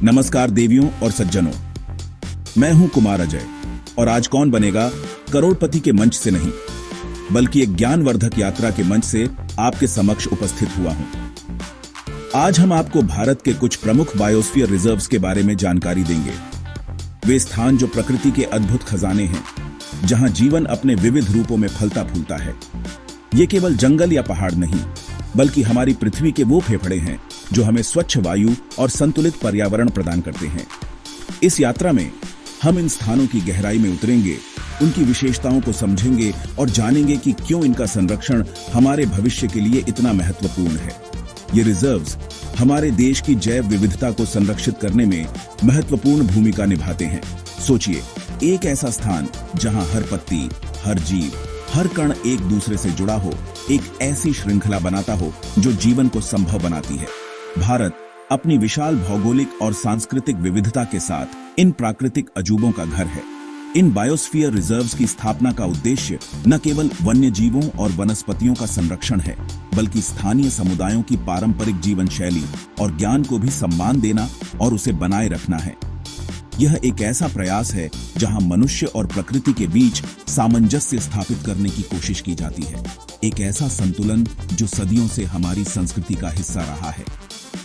नमस्कार देवियों और सज्जनों, मैं हूं कुमार अजय और आज कौन बनेगा करोड़पति के मंच से नहीं बल्कि एक ज्ञानवर्धक यात्रा के मंच से आपके समक्ष उपस्थित हुआ हूं। आज हम आपको भारत के कुछ प्रमुख बायोस्फीयर रिजर्व्स के बारे में जानकारी देंगे। वे स्थान जो प्रकृति के अद्भुत खजाने हैं, जहां जीवन अपने विविध रूपों में फलता फूलता है। ये केवल जंगल या पहाड़ नहीं बल्कि हमारी पृथ्वी के वो फेफड़े हैं जो हमें स्वच्छ वायु और संतुलित पर्यावरण प्रदान करते हैं। इस यात्रा में हम इन स्थानों की गहराई में उतरेंगे, उनकी विशेषताओं को समझेंगे और जानेंगे कि क्यों इनका संरक्षण हमारे भविष्य के लिए इतना महत्वपूर्ण है। ये रिजर्व्स हमारे देश की जैव विविधता को संरक्षित करने में महत्वपूर्ण भूमिका निभाते हैं। सोचिए, एक ऐसा स्थान जहां हर पत्ती, हर जीव, हर कण एक दूसरे से जुड़ा हो, एक ऐसी श्रृंखला बनाता हो जो जीवन को संभव बनाती है। भारत अपनी विशाल भौगोलिक और सांस्कृतिक विविधता के साथ इन प्राकृतिक अजूबों का घर है। इन बायोस्फीयर रिजर्व्स की स्थापना का उद्देश्य न केवल वन्य जीवों और वनस्पतियों का संरक्षण है, बल्कि स्थानीय समुदायों की पारंपरिक जीवन शैली और ज्ञान को भी सम्मान देना और उसे बनाए रखना है। यह एक ऐसा प्रयास है जहां मनुष्य और प्रकृति के बीच सामंजस्य स्थापित करने की कोशिश की जाती है। एक ऐसा संतुलन जो सदियों से हमारी संस्कृति का हिस्सा रहा है।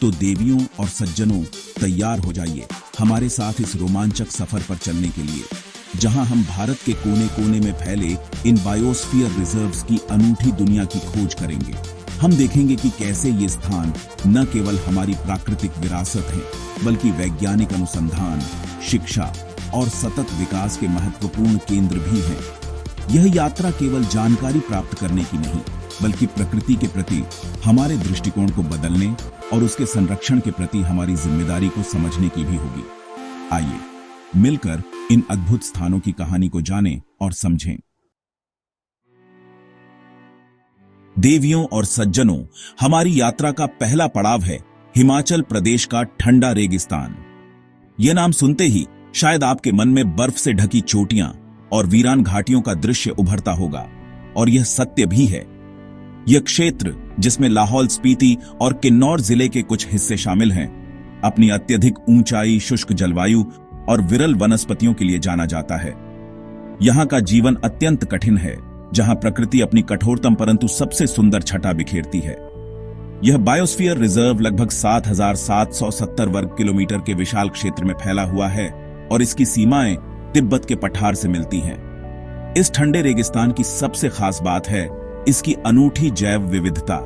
तो देवियों और सज्जनों, तैयार हो जाइए हमारे साथ इस रोमांचक सफर पर चलने के लिए, जहां हम भारत के कोने कोने में फैले इन बायोस्फीयर रिजर्व्स की अनूठी दुनिया की खोज करेंगे। हम देखेंगे कि कैसे ये स्थान न केवल हमारी प्राकृतिक विरासत हैं, बल्कि वैज्ञानिक अनुसंधान, शिक्षा और सतत विकास के महत्वपूर्ण केंद्र भी हैं। यह यात्रा केवल जानकारी प्राप्त करने की नहीं, बल्कि प्रकृति के प्रति हमारे दृष्टिकोण को बदलने और उसके संरक्षण के प्रति हमारी जिम्मेदारी को समझने की भी होगी। आइए मिलकर इन अद्भुत स्थानों की कहानी को जानें और समझें। देवियों और सज्जनों, हमारी यात्रा का पहला पड़ाव है हिमाचल प्रदेश का ठंडा रेगिस्तान। यह नाम सुनते ही शायद आपके मन में बर्फ से ढकी चोटियां और वीरान घाटियों का दृश्य उभरता होगा, और यह सत्य भी है। यह क्षेत्र, जिसमें लाहौल स्पीति और किन्नौर जिले के कुछ हिस्से शामिल हैं, अपनी अत्यधिक ऊंचाई, शुष्क जलवायु और विरल वनस्पतियों के लिए जाना जाता है। यहां का जीवन अत्यंत कठिन है, जहां प्रकृति अपनी कठोरतम परंतु सबसे सुंदर छटा बिखेरती है। यह बायोस्फीयर रिजर्व लगभग 7,770 वर्ग किलोमीटर के विशाल क्षेत्र में फैला हुआ है और इसकी सीमाएं तिब्बत के पठार से मिलती हैं। इस ठंडे रेगिस्तान की सबसे खास बात है इसकी अनूठी जैव विविधता,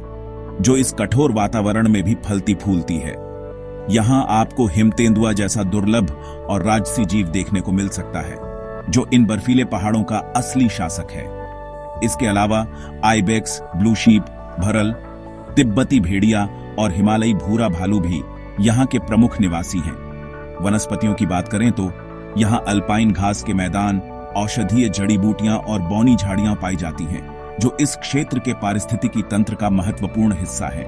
जो इस कठोर वातावरण में भी फलती फूलती है। यहां आपको हिमतेंदुआ जैसा दुर्लभ और राजसी जीव देखने को मिल सकता है, जो इन बर्फीले पहाड़ों का असली शासक है। इसके अलावा आइबेक्स, ब्लू शीप, भरल, तिब्बती भेड़िया और हिमालयी भूरा भालू भी यहाँ के प्रमुख निवासी हैं। वनस्पतियों की बात करें तो यहाँ अल्पाइन घास के मैदान, औषधीय जड़ी बूटियां और बौनी झाड़ियां पाई जाती हैं, जो इस क्षेत्र के पारिस्थितिकी तंत्र का महत्वपूर्ण हिस्सा है।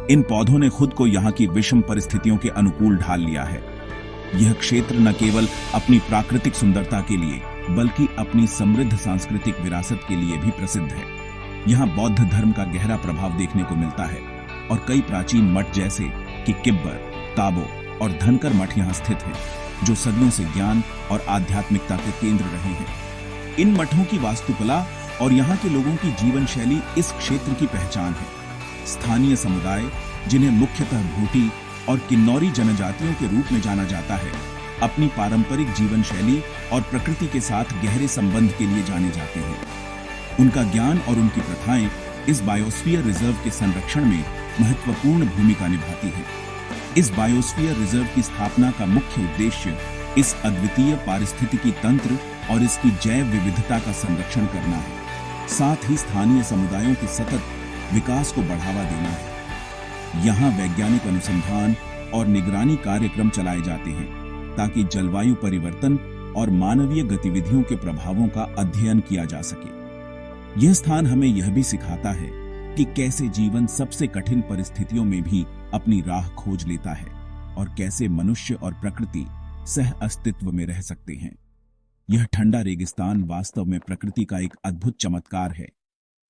इन पौधों ने खुद को यहाँ की विषम परिस्थितियों के अनुकूल ढाल लिया है। यह क्षेत्र न केवल अपनी प्राकृतिक सुंदरता के लिए, बल्कि अपनी समृद्ध सांस्कृतिक विरासत के लिए भी प्रसिद्ध है। यहाँ बौद्ध धर्म का गहरा प्रभाव देखने को मिलता है और कई प्राचीन मठ जैसे कि किब्बर, ताबो और धनकर मठ यहाँ स्थित हैं, जो सदियों से ज्ञान और आध्यात्मिकता के केंद्र रहे हैं। इन मठों की वास्तुकला और यहाँ के लोगों की जीवन शैली इस क्षेत्र की पहचान है। स्थानीय समुदाय, जिन्हें मुख्यतः भूटी और किन्नौरी जनजातियों के रूप में जाना जाता है, अपनी पारंपरिक जीवन शैली और प्रकृति के साथ गहरे संबंध के लिए जाने जाते हैं। उनका ज्ञान और उनकी प्रथाएं इस बायोस्फीयर रिजर्व के संरक्षण में महत्वपूर्ण भूमिका निभाती हैं। इस बायोस्फीयर रिजर्व की स्थापना का मुख्य उद्देश्य इस अद्वितीय पारिस्थितिकी तंत्र और इसकी जैव विविधता का संरक्षण करना है, साथ ही स्थानीय समुदायों के सतत विकास को बढ़ावा देना है। यहाँ वैज्ञानिक अनुसंधान और निगरानी कार्यक्रम चलाए जाते हैं ताकि जलवायु परिवर्तन और मानवीय गतिविधियों के प्रभावों का अध्ययन किया जा सके। यह स्थान हमें यह भी सिखाता है कि कैसे जीवन सबसे कठिन परिस्थितियों में भी अपनी राह खोज लेता है और कैसे मनुष्य और प्रकृति सह अस्तित्व में रह सकते हैं। यह ठंडा रेगिस्तान वास्तव में प्रकृति का एक अद्भुत चमत्कार है,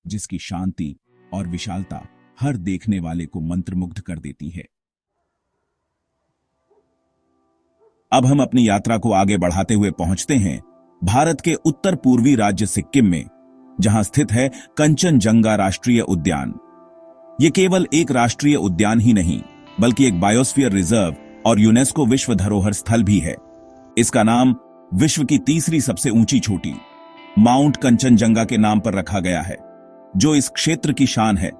जिसकी शांति और विशालता हर देखने वाले को मंत्रमुग्ध कर देती है। अब हम अपनी यात्रा को आगे बढ़ाते हुए पहुंचते हैं भारत के उत्तर पूर्वी राज्य सिक्किम में, जहां स्थित है कंचनजंगा राष्ट्रीय उद्यान। ये केवल एक राष्ट्रीय उद्यान ही नहीं, बल्कि एक बायोस्फीयर रिजर्व और यूनेस्को विश्व धरोहर स्थल भी है। इसका नाम विश्व की तीसरी सबसे ऊंची चोटी माउंट कंचनजंगा के नाम पर रखा गया है, जो इस क्षेत्र की शान है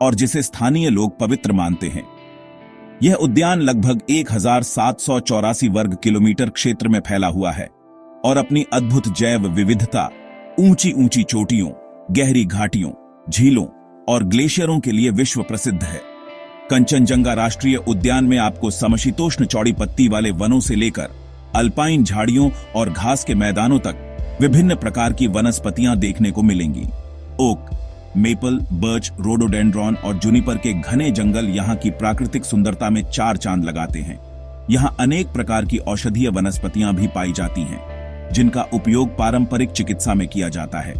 और जिसे स्थानीय लोग पवित्र मानते हैं। यह उद्यान लगभग 1784 वर्ग किलोमीटर क्षेत्र में फैला हुआ है और अपनी अद्भुत जैव विविधता, ऊंची ऊंची चोटियों, गहरी घाटियों, झीलों और ग्लेशियरों के लिए विश्व प्रसिद्ध है। कंचनजंगा राष्ट्रीय उद्यान में आपको समशीतोष्ण चौड़ी पत्ती वाले वनों से लेकर अल्पाइन झाड़ियों और घास के मैदानों तक विभिन्न प्रकार की वनस्पतियां देखने को मिलेंगी। ओक, मेपल, बर्च, रोडोडेंड्रॉन और जूनिपर के घने जंगल यहाँ की प्राकृतिक सुंदरता में चार चांद लगाते हैं। यहाँ अनेक प्रकार की औषधीय वनस्पतियां भी पाई जाती हैं, जिनका उपयोग पारंपरिक चिकित्सा में किया जाता है।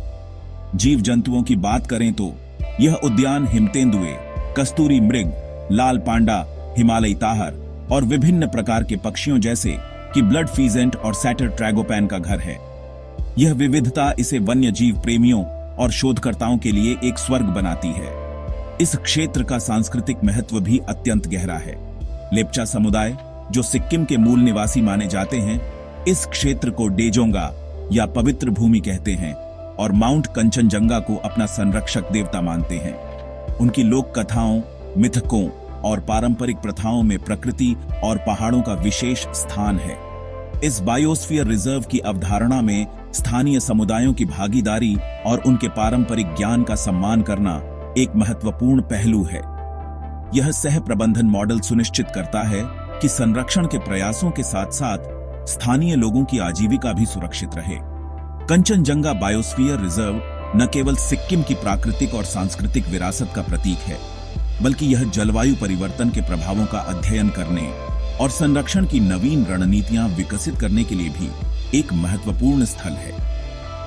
जीव जंतुओं की बात करें तो यह उद्यान हिमतेंदुए, कस्तूरी मृग, लाल पांडा, हिमालयी ताहर और विभिन्न प्रकार के पक्षियों जैसे कि ब्लड फीजेंट और सैटर ट्रैगोपैन का घर है। यह विविधता इसे वन्य जीव प्रेमियों और शोधकर्ताओं के लिए एक स्वर्ग बनाती है। इस क्षेत्र का सांस्कृतिक महत्व भी अत्यंत गहरा है। लेप्चा समुदाय, जो सिक्किम के मूल निवासी माने जाते हैं, इस क्षेत्र को डेजोंगा या पवित्र भूमि कहते हैं और माउंट कंचनजंगा को अपना संरक्षक देवता मानते हैं। उनकी लोक कथाओं, मिथकों और पारंपरिक प्रथाओं में प्रकृति और पहाड़ों का विशेष स्थान है। इस बायोस्फीयर रिजर्व की अवधारणा में स्थानीय समुदायों की भागीदारी और उनके पारंपरिक ज्ञान का सम्मान करना एक महत्वपूर्ण पहलू है। यह सह प्रबंधन मॉडल सुनिश्चित करता है कि संरक्षण के प्रयासों के साथ साथ स्थानीय लोगों की आजीविका भी सुरक्षित रहे। कंचनजंगा बायोस्फीयर रिजर्व न केवल सिक्किम की प्राकृतिक और सांस्कृतिक विरासत का प्रतीक है, बल्कि यह जलवायु परिवर्तन के प्रभावों का अध्ययन करने और संरक्षण की नवीन रणनीतियां विकसित करने के लिए भी एक महत्वपूर्ण स्थल है।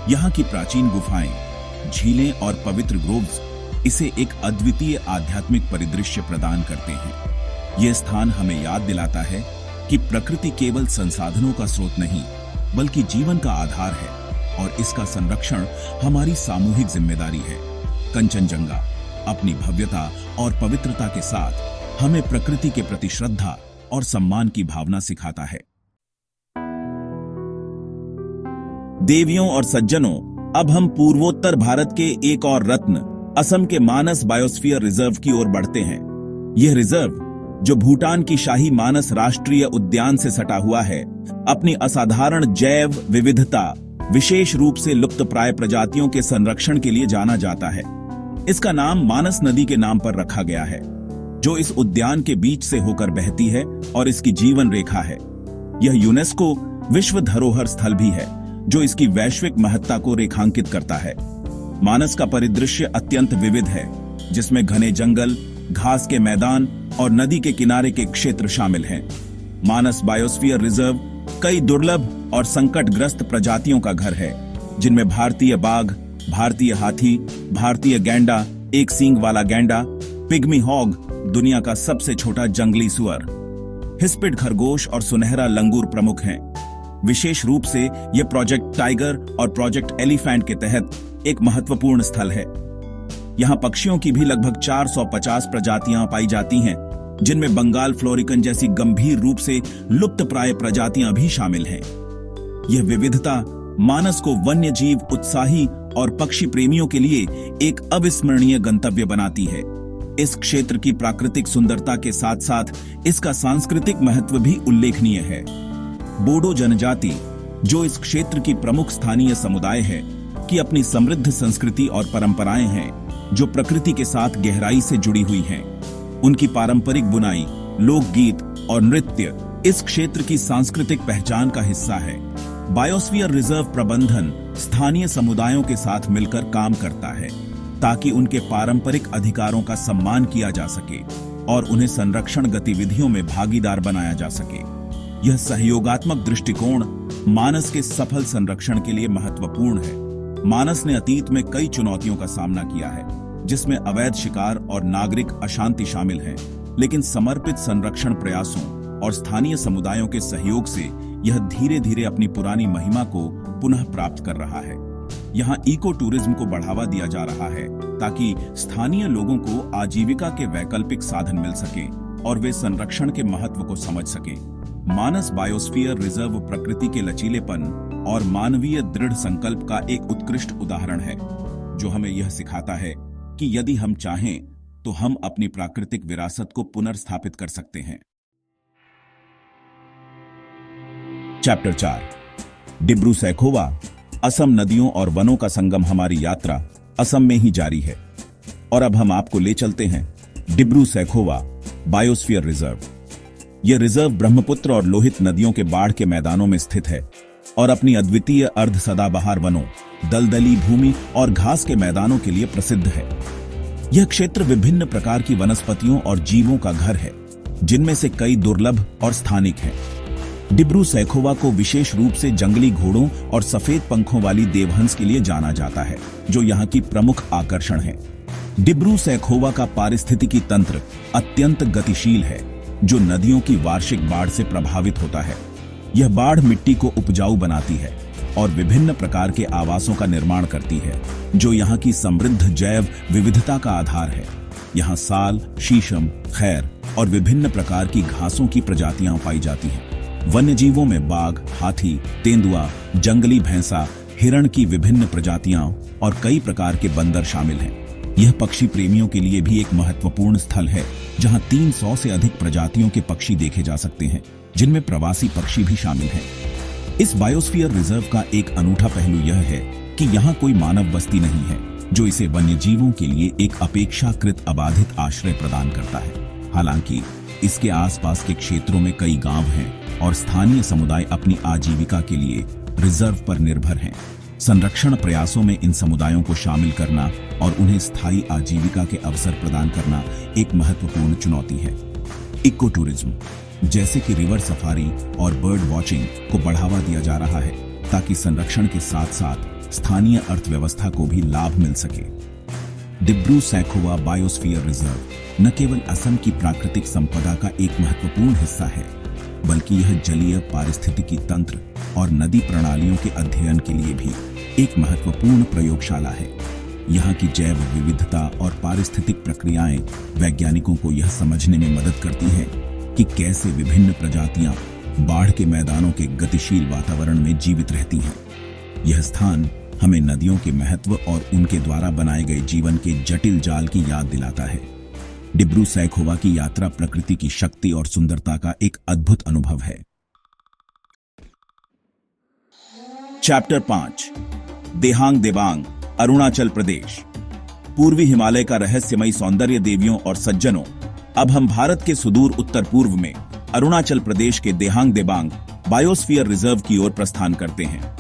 यहाँ की प्राचीन गुफाएं, झीलें और पवित्र ग्रोव्स इसे एक अद्वितीय आध्यात्मिक परिदृश्य प्रदान करते हैं। यह स्थान हमें याद दिलाता है कि प्रकृति केवल संसाधनों का स्रोत नहीं, बल्कि जीवन का आधार है और इसका संरक्षण हमारी सामूहिक जिम्मेदारी है। कंचनजंगा अपनी भव्यता और पवित्रता के साथ हमें प्रकृति के प्रति श्रद्धा और सम्मान की भावना सिखाता है। देवियों और सज्जनों, अब हम पूर्वोत्तर भारत के एक और रत्न असम के मानस बायोस्फीयर रिजर्व की ओर बढ़ते हैं। यह रिजर्व, जो भूटान की शाही मानस राष्ट्रीय उद्यान से सटा हुआ है, अपनी असाधारण जैव विविधता, विशेष रूप से लुप्तप्राय प्रजातियों के संरक्षण के लिए जाना जाता है। इसका नाम मानस नदी के नाम पर रखा गया है, जो इस उद्यान के बीच से होकर बहती है और इसकी जीवन रेखा है। यह यूनेस्को विश्व धरोहर स्थल भी है, जो इसकी वैश्विक महत्ता को रेखांकित करता है। मानस का परिदृश्य अत्यंत विविध है, जिसमें घने जंगल, घास के मैदान और नदी के किनारे के क्षेत्र शामिल हैं। मानस बायोस्फीयर रिजर्व कई दुर्लभ और संकटग्रस्त प्रजातियों का घर है, जिनमें भारतीय बाघ, भारतीय हाथी, भारतीय गैंडा, एक सींग वाला गैंडा, पिग्मी हॉग, दुनिया का सबसे छोटा जंगली सुअर, हिस्पिड खरगोश और सुनहरा लंगूर प्रमुख हैं। विशेष रूप से यह प्रोजेक्ट टाइगर और प्रोजेक्ट एलिफेंट के तहत एक महत्वपूर्ण स्थल है। यहाँ पक्षियों की भी लगभग 450 प्रजातियां पाई जाती हैं, जिनमें बंगाल फ्लोरिकन जैसी गंभीर रूप से लुप्तप्राय प्रजातियां भी शामिल हैं। यह विविधता मानस को वन्य जीव उत्साही और पक्षी प्रेमियों के लिए एक अविस्मरणीय गंतव्य बनाती है। इस क्षेत्र की प्राकृतिक सुंदरता के साथ साथ इसका सांस्कृतिक महत्व भी उल्लेखनीय है। बोडो जनजाति, जो इस क्षेत्र की प्रमुख स्थानीय समुदाय है, की अपनी समृद्ध संस्कृति और परंपराएं हैं, जो प्रकृति के साथ गहराई से जुड़ी हुई हैं। उनकी पारंपरिक बुनाई, लोकगीत और नृत्य इस क्षेत्र की सांस्कृतिक पहचान का हिस्सा है। बायोस्फीयर रिजर्व प्रबंधन स्थानीय समुदायों के साथ मिलकर काम करता है, ताकि उनके पारंपरिक अधिकारों का सम्मान किया जा सके और उन्हें संरक्षण गतिविधियों में भागीदार बनाया जा सके। यह सहयोगात्मक दृष्टिकोण मानस के सफल संरक्षण के लिए महत्वपूर्ण है। मानस ने अतीत में कई चुनौतियों का सामना किया है, जिसमें अवैध शिकार और नागरिक अशांति शामिल है, लेकिन समर्पित संरक्षण प्रयासों और स्थानीय समुदायों के सहयोग से यह धीरे धीरे अपनी पुरानी महिमा को पुनः प्राप्त कर रहा है। यहाँ इको टूरिज्म को बढ़ावा दिया जा रहा है ताकि स्थानीय लोगों को आजीविका के वैकल्पिक साधन मिल सके और वे संरक्षण के महत्व को समझ सके। मानस बायोस्फीयर रिजर्व प्रकृति के लचीलेपन और मानवीय दृढ़ संकल्प का एक उत्कृष्ट उदाहरण है, जो हमें यह सिखाता है कि यदि हम चाहें तो हम अपनी प्राकृतिक विरासत को पुनर्स्थापित कर सकते हैं। चैप्टर 4 डिब्रू सैखोवा असम नदियों और वनों का संगम। हमारी यात्रा असम में ही जारी है और अब हम आपको ले चलते हैं डिब्रू सैखोवा बायोस्फीयर रिजर्व। यह रिजर्व ब्रह्मपुत्र और लोहित नदियों के बाढ़ के मैदानों में स्थित है और अपनी अद्वितीय अर्ध सदाबहार वनों, दलदली भूमि और घास के मैदानों के लिए प्रसिद्ध है। यह क्षेत्र विभिन्न प्रकार की वनस्पतियों और जीवों का घर है, जिनमें से कई दुर्लभ और स्थानिक हैं। डिब्रू सैखोवा को विशेष रूप से जंगली घोड़ों और सफेद पंखों वाली देवहंस के लिए जाना जाता है, जो यहाँ की प्रमुख आकर्षण है। डिब्रू सैखोवा का पारिस्थितिकी तंत्र अत्यंत गतिशील है, जो नदियों की वार्षिक बाढ़ से प्रभावित होता है। यह बाढ़ मिट्टी को उपजाऊ बनाती है और विभिन्न प्रकार के आवासों का निर्माण करती है, जो यहाँ की समृद्ध जैव विविधता का आधार है। यहाँ साल, शीशम, खैर और विभिन्न प्रकार की घासों की प्रजातियां पाई जाती हैं। वन्यजीवों में बाघ, हाथी, तेंदुआ, जंगली भैंसा, हिरण की विभिन्न प्रजातियां और कई प्रकार के बंदर शामिल हैं। यह पक्षी प्रेमियों के लिए भी एक महत्वपूर्ण स्थल है, जहां 300 से अधिक प्रजातियों के पक्षी देखे जा सकते हैं, जिनमें प्रवासी पक्षी भी शामिल हैं। इस बायोस्फीयर रिजर्व का एक अनूठा पहलू यह है कि यहाँ कोई मानव बस्ती नहीं है, जो इसे वन्यजीवों के लिए एक अपेक्षाकृत अबाधित आश्रय प्रदान करता है। हालांकि इसके आसपास के क्षेत्रों में कई गांव हैं और स्थानीय समुदाय अपनी आजीविका के लिए रिजर्व पर निर्भर हैं। संरक्षण प्रयासों में इन समुदायों को शामिल करना और उन्हें स्थायी आजीविका के अवसर प्रदान करना एक महत्वपूर्ण चुनौती है। इको टूरिज्म जैसे कि रिवर सफारी और बर्ड वॉचिंग को बढ़ावा दिया जा रहा है, ताकि संरक्षण के साथ साथ स्थानीय अर्थव्यवस्था को भी लाभ मिल सके। डिब्रू सैखोवा बायोस्फीयर रिजर्व न केवल असम की प्राकृतिक संपदा का एक महत्वपूर्ण हिस्सा है, बल्कि यह जलीय पारिस्थितिकी तंत्र और नदी प्रणालियों के अध्ययन के लिए भी एक महत्वपूर्ण प्रयोगशाला है। यहाँ की जैव विविधता और पारिस्थितिक प्रक्रियाएं वैज्ञानिकों को यह समझने में मदद करती हैं कि कैसे विभिन्न प्रजातियां बाढ़ के मैदानों के गतिशील वातावरण में जीवित रहती हैं। यह स्थान हमें नदियों के महत्व और उनके द्वारा बनाए गए जीवन के जटिल जाल की याद दिलाता है। डिब्रू सैखोवा की यात्रा प्रकृति की शक्ति और सुंदरता का एक अद्भुत अनुभव है। चैप्टर 5 देहांग देबांग अरुणाचल प्रदेश। पूर्वी हिमालय का रहस्यमयी सौंदर्य। देवियों और सज्जनों, अब हम भारत के सुदूर उत्तर पूर्व में अरुणाचल प्रदेश के देहांग देबांग बायोस्फीयर रिजर्व की ओर प्रस्थान करते हैं।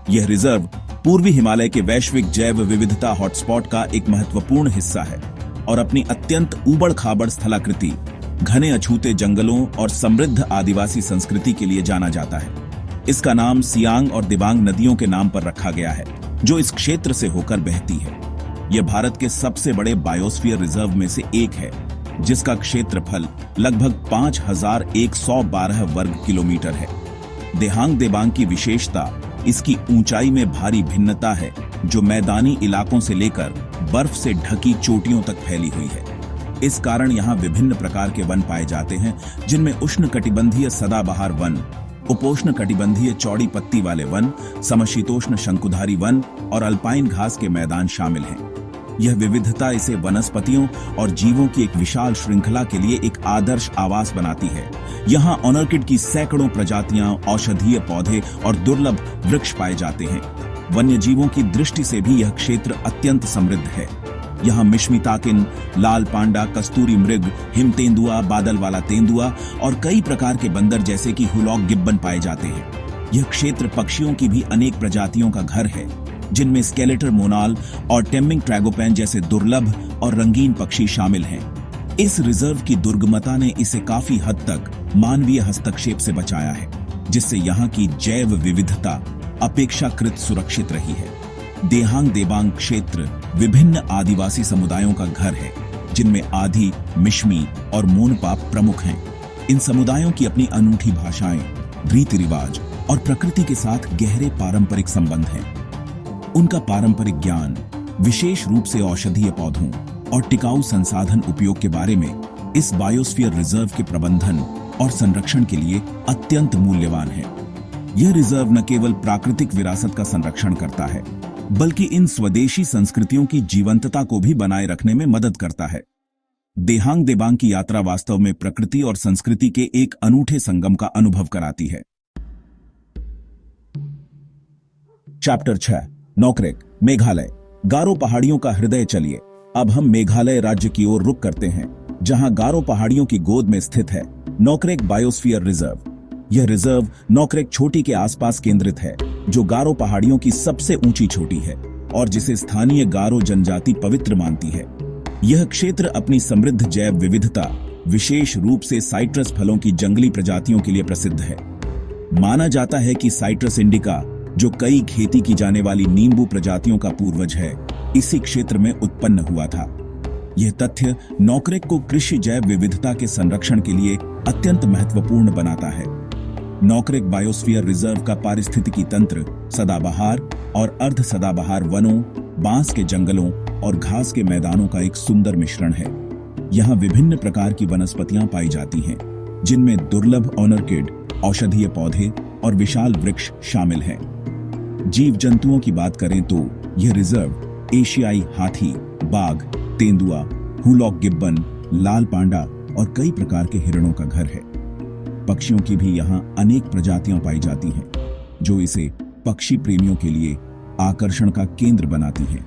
यह रिजर्व पूर्वी हिमालय के वैश्विक जैव विविधता हॉटस्पॉट का एक महत्वपूर्ण हिस्सा है और अपनी अत्यंत ऊबड़-खाबड़ स्थलाकृति, घने अछूते जंगलों और समृद्ध आदिवासी संस्कृति के लिए जाना जाता है। इसका नाम सियांग और दिबांग नदियों के नाम पर रखा गया है, जो इस क्षेत्र से होकर बहती है। यह भारत के सबसे बड़े बायोस्फीयर रिजर्व में से एक है, जिसका क्षेत्रफल लगभग 5112 वर्ग किलोमीटर है। देहांग देबांग की विशेषता इसकी ऊंचाई में भारी भिन्नता है, जो मैदानी इलाकों से लेकर बर्फ से ढकी चोटियों तक फैली हुई है। इस कारण यहाँ विभिन्न प्रकार के वन पाए जाते हैं, जिनमें उष्णकटिबंधीय सदाबहार वन, उपोष्ण कटिबंधीय चौड़ी पत्ती वाले वन, समशीतोष्ण शंकुधारी वन और अल्पाइन घास के मैदान शामिल हैं। यह विविधता इसे वनस्पतियों और जीवों की एक विशाल श्रृंखला के लिए एक आदर्श आवास बनाती है। यहाँ ऑर्किड की सैकड़ों प्रजातियां, औषधीय पौधे और दुर्लभ वृक्ष पाए जाते हैं। वन्य जीवों की दृष्टि से भी यह क्षेत्र अत्यंत समृद्ध है। यहाँ मिश्मी ताकिन, लाल पांडा, कस्तूरी मृग, हिम तेंदुआ, बादल वाला तेंदुआ और कई प्रकार के बंदर जैसे कि हुलॉक गिब्बन पाए जाते हैं। यह क्षेत्र पक्षियों की भी अनेक प्रजातियों का घर है, जिनमें स्केलेटर मोनाल और टेम्मिंग ट्रैगोपैन जैसे दुर्लभ और रंगीन पक्षी शामिल हैं। इस रिजर्व की दुर्गमता ने इसे काफी हद तक मानवीय हस्तक्षेप से बचाया है, जिससे यहाँ की जैव विविधता अपेक्षाकृत सुरक्षित रही है। देहांग देबांग क्षेत्र विभिन्न आदिवासी समुदायों का घर है, जिनमें आधी, मिश्मी और मोनपा प्रमुख हैं। इन समुदायों की अपनी अनूठी भाषाएं, रीति रिवाज और प्रकृति के साथ गहरे पारंपरिक संबंध हैं। उनका पारंपरिक ज्ञान, विशेष रूप से औषधीय पौधों और टिकाऊ संसाधन उपयोग के बारे में इस बायोस्फीयर रिजर्व के प्रबंधन और संरक्षण के लिए अत्यंत मूल्यवान है। यह रिजर्व न केवल प्राकृतिक विरासत का संरक्षण करता है, बल्कि इन स्वदेशी संस्कृतियों की जीवंतता को भी बनाए रखने में मदद करता है। देहांग देबांग की यात्रा वास्तव में प्रकृति और संस्कृति के एक अनूठे संगम का अनुभव कराती है। चैप्टर 6, नोकरेक, मेघालय, गारो पहाड़ियों का हृदय। चलिए अब हम मेघालय राज्य की ओर रुख करते हैं, जहां गारो पहाड़ियों की गोद में स्थित है नोकरेक बायोस्फीयर रिजर्व। यह रिजर्व नोकरेक चोटी के आसपास केंद्रित है, जो गारो पहाड़ियों की सबसे ऊंची चोटी है और जिसे स्थानीय गारो जनजाति पवित्र मानती है। यह क्षेत्र अपनी समृद्ध जैव विविधता, विशेष रूप से साइट्रस फलों की जंगली प्रजातियों के लिए प्रसिद्ध है। माना जाता है कि साइट्रस इंडिका, जो कई खेती की जाने वाली नींबू प्रजातियों का पूर्वज है, इसी क्षेत्र में उत्पन्न हुआ था। यह तथ्य नोकरेक को कृषि जैव विविधता के संरक्षण के लिए अत्यंत महत्वपूर्ण बनाता है। नोकरेक बायोस्फीयर रिजर्व का पारिस्थितिकी तंत्र सदाबहार और अर्ध सदाबहार वनों, बांस के जंगलों और घास के मैदानों का एक सुंदर मिश्रण है। यहाँ विभिन्न प्रकार की वनस्पतियां पाई जाती हैं, जिनमें दुर्लभ ऑनर्किड, औषधीय पौधे और विशाल वृक्ष शामिल हैं। जीव जंतुओं की बात करें तो यह रिजर्व एशियाई हाथी, बाघ, तेंदुआ, हुलॉक गिब्बन, लाल पांडा और कई प्रकार के हिरणों का घर है। पक्षियों की भी यहाँ अनेक प्रजातियां पाई जाती हैं, जो इसे पक्षी प्रेमियों के लिए आकर्षण का केंद्र बनाती हैं।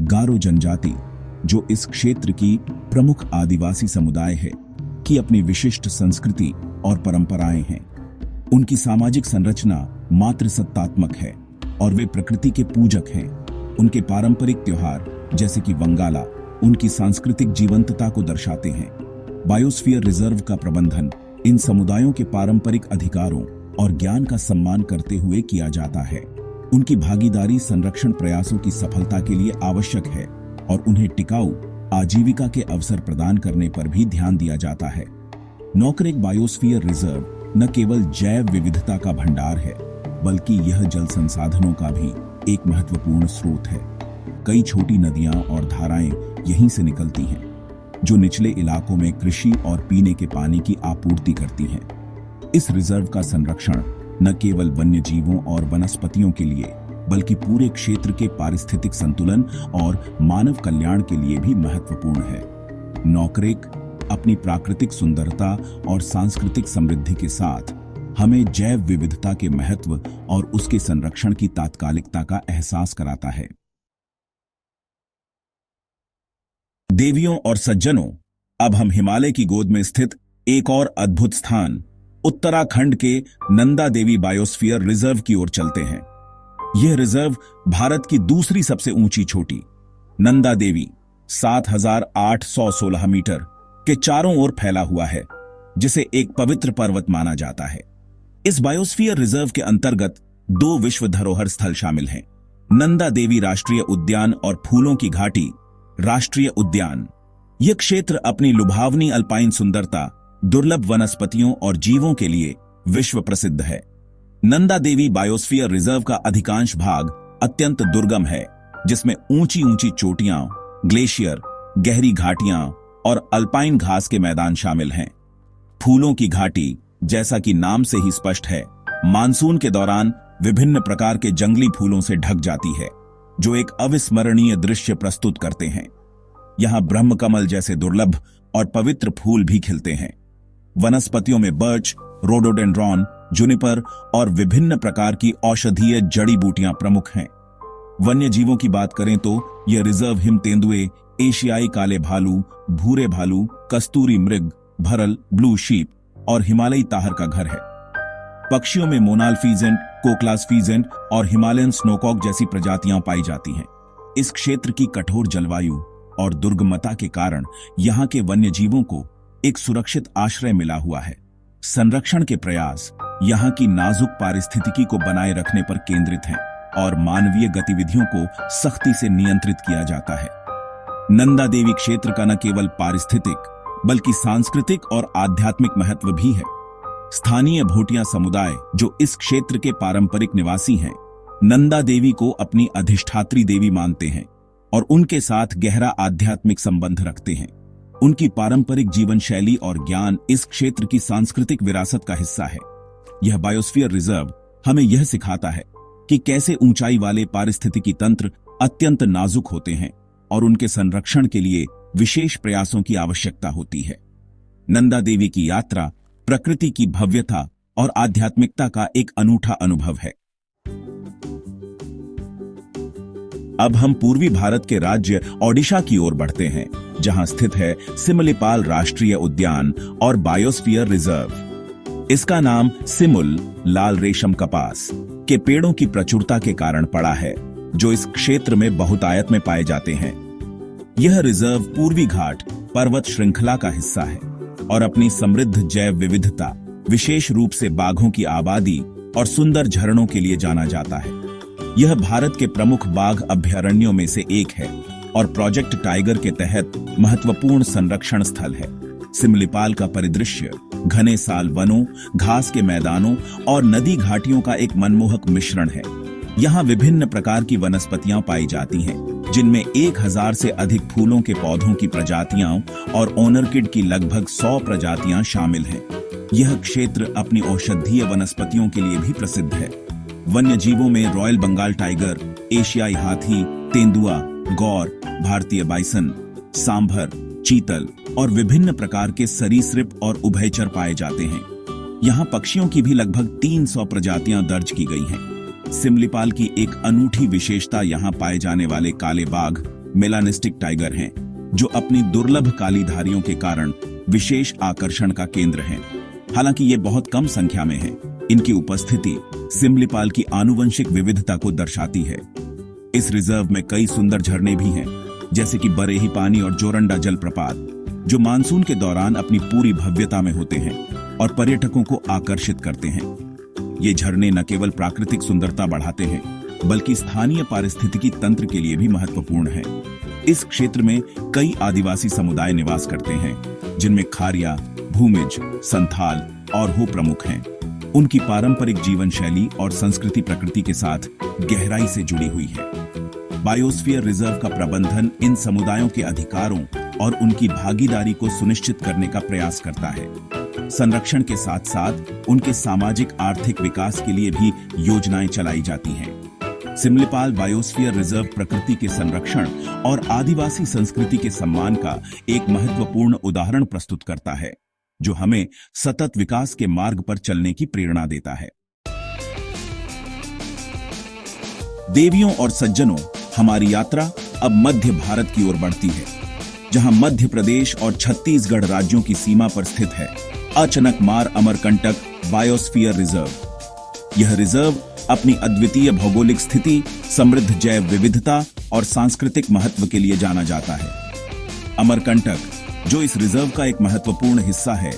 गारो जनजाति, जो इस क्षेत्र की प्रमुख आदिवासी समुदाय है, की अपनी विशिष्ट संस्कृति और परंपराएं हैं। उनकी सामाजिक संरचना मातृसत्तात्मक है और वे प्रकृति के पूजक हैं। उनके पारंपरिक त्योहार जैसे कि वंगाला उनकी सांस्कृतिक जीवंतता को दर्शाते हैं। बायोस्फीयर रिजर्व का प्रबंधन इन समुदायों के पारंपरिक अधिकारों और ज्ञान का सम्मान करते हुए किया जाता है। उनकी भागीदारी संरक्षण प्रयासों की सफलता के लिए आवश्यक है और उन्हें टिकाऊ आजीविका के अवसर प्रदान करने पर भी ध्यान दिया जाता है। नोकरेक बायोस्फीयर रिजर्व न केवल जैव विविधता का भंडार है, बल्कि यह जल संसाधनों का भी एक महत्वपूर्ण स्रोत है। कई छोटी नदियां और धाराएं यहीं से निकलती हैं, जो निचले इलाकों में कृषि और पीने के पानी की आपूर्ति करती हैं। इस रिजर्व का संरक्षण न केवल वन्य जीवों और वनस्पतियों के लिए, बल्कि पूरे क्षेत्र के पारिस्थितिक संतुलन और मानव कल्याण के लिए भी महत्वपूर्ण है। नोकरेक अपनी प्राकृतिक सुंदरता और सांस्कृतिक समृद्धि के साथ हमें जैव विविधता के महत्व और उसके संरक्षण की तात्कालिकता का एहसास कराता है। देवियों और सज्जनों, अब हम हिमालय की गोद में स्थित एक और अद्भुत स्थान उत्तराखंड के नंदा देवी बायोस्फीयर रिजर्व की ओर चलते हैं। यह रिजर्व भारत की दूसरी सबसे ऊंची चोटी नंदा देवी 7,816 मीटर के चारों ओर फैला हुआ है, जिसे एक पवित्र पर्वत माना जाता है। इस बायोस्फीयर रिजर्व के अंतर्गत 2 विश्व धरोहर स्थल शामिल हैं, नंदा देवी राष्ट्रीय उद्यान और फूलों की घाटी राष्ट्रीय उद्यान। यह क्षेत्र अपनी लुभावनी अल्पाइन सुंदरता, दुर्लभ वनस्पतियों और जीवों के लिए विश्व प्रसिद्ध है। नंदा देवी बायोस्फीयर रिजर्व का अधिकांश भाग अत्यंत दुर्गम है, जिसमें ऊंची ऊंची चोटियां, ग्लेशियर, गहरी घाटियां और अल्पाइन घास के मैदान शामिल हैं। फूलों की घाटी, जैसा कि नाम से ही स्पष्ट है, मानसून के दौरान विभिन्न प्रकार के जंगली फूलों से ढक जाती है, जो एक अविस्मरणीय दृश्य प्रस्तुत करते हैं। यहां ब्रह्मकमल जैसे दुर्लभ और पवित्र फूल भी खिलते हैं। वनस्पतियों में बर्च, रोडोडेंड्रॉन, जुनिपर और विभिन्न प्रकार की औषधीय जड़ी बूटियां प्रमुख हैं। वन्य जीवों की बात करें तो यह रिजर्व हिम तेंदुए, एशियाई काले भालू, भूरे भालू, कस्तूरी मृग, भरल, ब्लू शीप और हिमालयी ताहर का घर है। पक्षियों में मोनाल फीजेंट, कोकलास फीजेंट और हिमालयन स्नोकॉक जैसी प्रजातियां पाई जाती हैं। इस क्षेत्र की कठोर जलवायु और दुर्गमता के कारण यहाँ के वन्य जीवों को एक सुरक्षित आश्रय मिला हुआ है। संरक्षण के प्रयास यहाँ की नाजुक पारिस्थितिकी को बनाए रखने पर केंद्रित हैं और मानवीय गतिविधियों को सख्ती से नियंत्रित किया जाता है। नंदा देवी क्षेत्र का न केवल पारिस्थितिक बल्कि सांस्कृतिक और आध्यात्मिक महत्व भी है। स्थानीय भोटिया समुदाय, जो इस क्षेत्र के पारंपरिक निवासी हैं, नंदा देवी को अपनी अधिष्ठात्री देवी मानते हैं और उनके साथ गहरा आध्यात्मिक संबंध रखते हैं। उनकी पारंपरिक जीवन शैली और ज्ञान इस क्षेत्र की सांस्कृतिक विरासत का हिस्सा है। यह बायोस्फीयर रिजर्व हमें यह सिखाता है कि कैसे ऊंचाई वाले पारिस्थितिकी तंत्र अत्यंत नाजुक होते हैं और उनके संरक्षण के लिए विशेष प्रयासों की आवश्यकता होती है। नंदा देवी की यात्रा प्रकृति की भव्यता और आध्यात्मिकता का एक अनूठा अनुभव है। अब हम पूर्वी भारत के राज्य ओडिशा की ओर बढ़ते हैं, जहां स्थित है सिमलीपाल राष्ट्रीय उद्यान और बायोस्फीयर रिजर्व। इसका नाम सिमुल, लाल रेशम कपास के पेड़ों की प्रचुरता के कारण पड़ा है, जो इस क्षेत्र में बहुतायत में पाए जाते हैं। यह रिजर्व पूर्वी घाट पर्वत श्रृंखला का हिस्सा है और अपनी समृद्ध जैव विविधता, विशेष रूप से बाघों की आबादी और सुंदर झरनों के लिए जाना जाता है। यह भारत के प्रमुख बाघ अभयारण्यों में से एक है और प्रोजेक्ट टाइगर के तहत महत्वपूर्ण संरक्षण स्थल है। सिमलीपाल का परिदृश्य घने साल वनों, घास के मैदानों और नदी घाटियों का एक मनमोहक मिश्रण है। यहाँ विभिन्न प्रकार की वनस्पतियां पाई जाती हैं, जिनमें 1000 से अधिक फूलों के पौधों की प्रजातियां और ओनरकिड की लगभग 100 प्रजातियां शामिल हैं। यह क्षेत्र अपनी औषधीय वनस्पतियों के लिए भी प्रसिद्ध है। वन्य जीवों में रॉयल बंगाल टाइगर, एशियाई हाथी, तेंदुआ, गौर, भारतीय बाइसन, सांभर, चीतल और विभिन्न प्रकार के सरीसृप और उभयचर पाए जाते हैं। यहाँ पक्षियों की भी लगभग 300 प्रजातियां दर्ज की गई हैं। सिमलीपाल की एक अनूठी विशेषता यहाँ पाए जाने वाले काले बाघ, मेलानिस्टिक टाइगर हैं, जो अपनी दुर्लभ काली धारियों के कारण विशेष आकर्षण का केंद्र हैं। हालांकि ये बहुत कम संख्या में है, इनकी उपस्थिति सिमलीपाल की आनुवंशिक विविधता को दर्शाती है। इस रिजर्व में कई सुंदर झरने भी हैं, जैसे कि बरेही पानी और जोरंडा जलप्रपात, जो मानसून के दौरान अपनी पूरी भव्यता में होते हैं और पर्यटकों को आकर्षित करते हैं। ये झरने न केवल प्राकृतिक सुंदरता बढ़ाते हैं, बल्कि स्थानीय पारिस्थितिकी तंत्र के लिए भी महत्वपूर्ण है। इस क्षेत्र में कई आदिवासी समुदाय निवास करते हैं, जिनमें खारिया, भूमिज, संथाल और हो प्रमुख हैं। उनकी पारंपरिक जीवन शैली और संस्कृति प्रकृति के साथ गहराई से जुड़ी हुई है। बायोस्फीयर रिजर्व का प्रबंधन इन समुदायों के अधिकारों और उनकी भागीदारी को सुनिश्चित करने का प्रयास करता है। संरक्षण के साथ साथ उनके सामाजिक आर्थिक विकास के लिए भी योजनाएं चलाई जाती हैं। सिमलीपाल बायोस्फीयर रिजर्व प्रकृति के संरक्षण और आदिवासी संस्कृति के सम्मान का एक महत्वपूर्ण उदाहरण प्रस्तुत करता है, जो हमें सतत विकास के मार्ग पर चलने की प्रेरणा देता है। देवियों और सज्जनों, हमारी यात्रा अब मध्य भारत की ओर बढ़ती है, जहां मध्य प्रदेश और छत्तीसगढ़ राज्यों की सीमा पर स्थित है अचनकमार अमरकंटक बायोस्फीयर रिजर्व। यह रिजर्व अपनी अद्वितीय भौगोलिक स्थिति, समृद्ध जैव विविधता और सांस्कृतिक महत्व के लिए जाना जाता है। अमरकंटक, जो इस रिजर्व का एक महत्वपूर्ण हिस्सा है,